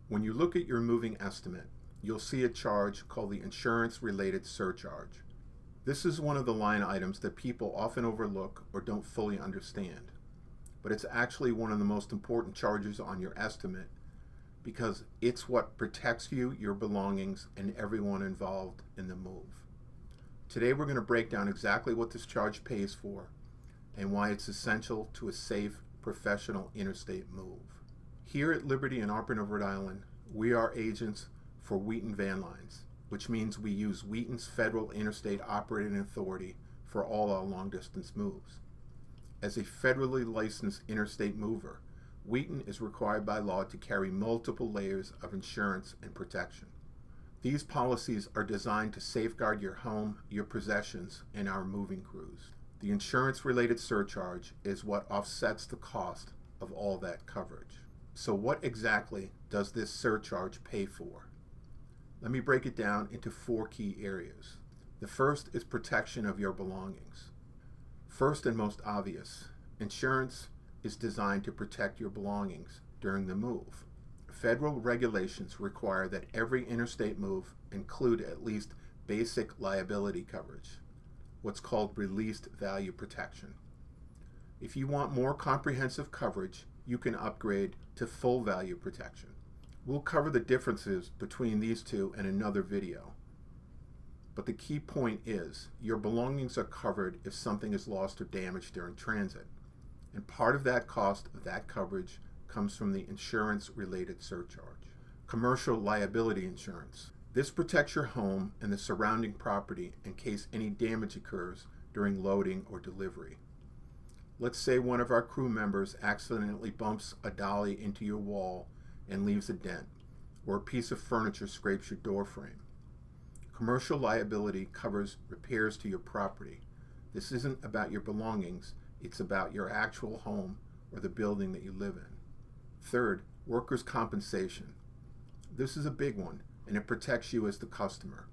When you look at your moving estimate, you'll see a charge called the insurance-related surcharge. This is one of the line items that people often overlook or don't fully understand, but it's actually one of the most important charges on your estimate because it's what protects you, your belongings, and everyone involved in the move. Today we're going to break down exactly what this charge pays for and why it's essential to a safe, professional interstate move. Here at Liberty and Arpin of Rhode Island, we are agents for Wheaton Van Lines, which means we use Wheaton's federal interstate operating authority for all our long-distance moves. As a federally licensed interstate mover, Wheaton is required by law to carry multiple layers of insurance and protection. These policies are designed to safeguard your home, your possessions, and our moving crews. The insurance-related surcharge is what offsets the cost of all that coverage. So what exactly does this surcharge pay for? Let me break it down into 4 key areas. The first is protection of your belongings. First and most obvious, insurance is designed to protect your belongings during the move. Federal regulations require that every interstate move include at least basic liability coverage, what's called released value protection. If you want more comprehensive coverage, you can upgrade to full value protection. We'll cover the differences between these two in another video. But the key point is, your belongings are covered if something is lost or damaged during transit. And part of that cost of that coverage comes from the insurance-related surcharge. Commercial liability insurance. This protects your home and the surrounding property in case any damage occurs during loading or delivery. Let's say one of our crew members accidentally bumps a dolly into your wall and leaves a dent, or a piece of furniture scrapes your door frame. Commercial liability covers repairs to your property. This isn't about your belongings, it's about your actual home or the building that you live in. Third, workers' compensation. This is a big one, and it protects you as the customer.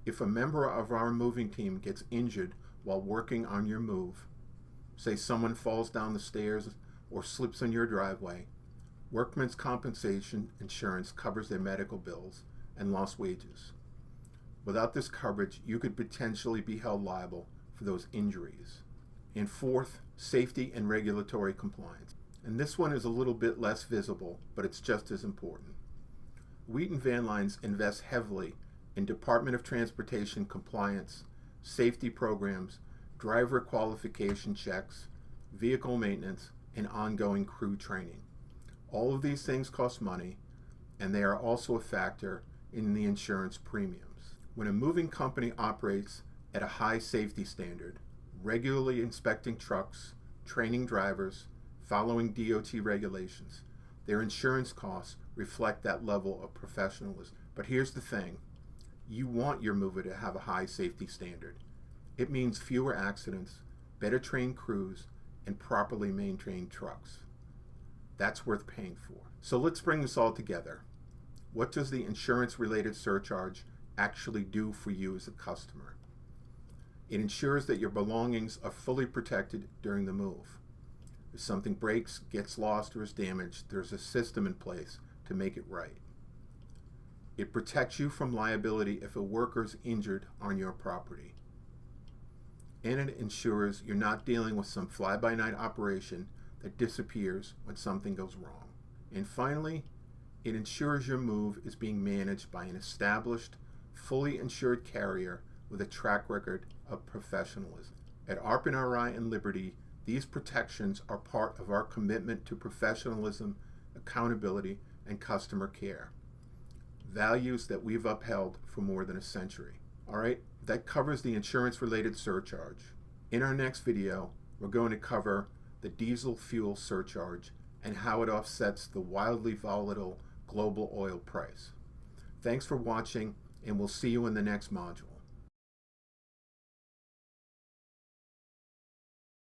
If a member of our moving team gets injured while working on your move, say someone falls down the stairs or slips on your driveway, workmen's compensation insurance covers their medical bills and lost wages. Without this coverage, you could potentially be held liable for those injuries. And fourth, safety and regulatory compliance. And this one is a little bit less visible, but it's just as important. Wheaton Van Lines invests heavily in Department of Transportation compliance, safety programs, driver qualification checks, vehicle maintenance, and ongoing crew training. All of these things cost money, and they are also a factor in the insurance premiums. When a moving company operates at a high safety standard, regularly inspecting trucks, training drivers, following DOT regulations, their insurance costs reflect that level of professionalism. But here's the thing, you want your mover to have a high safety standard. It means fewer accidents, better trained crews, and properly maintained trucks. That's worth paying for. So let's bring this all together. What does the insurance-related surcharge actually do for you as a customer? It ensures that your belongings are fully protected during the move. If something breaks, gets lost, or is damaged, there's a system in place to make it right. It protects you from liability if a worker is injured on your property. And it ensures you're not dealing with some fly-by-night operation that disappears when something goes wrong. And finally, it ensures your move is being managed by an established, fully insured carrier with a track record of professionalism. At Arpin RI and Liberty, these protections are part of our commitment to professionalism, accountability, and customer care. Values that we've upheld for more than a century. All right, that covers the insurance-related surcharge. In our next video, we're going to cover the diesel fuel surcharge and how it offsets the wildly volatile global oil price. Thanks for watching, and we'll see you in the next module.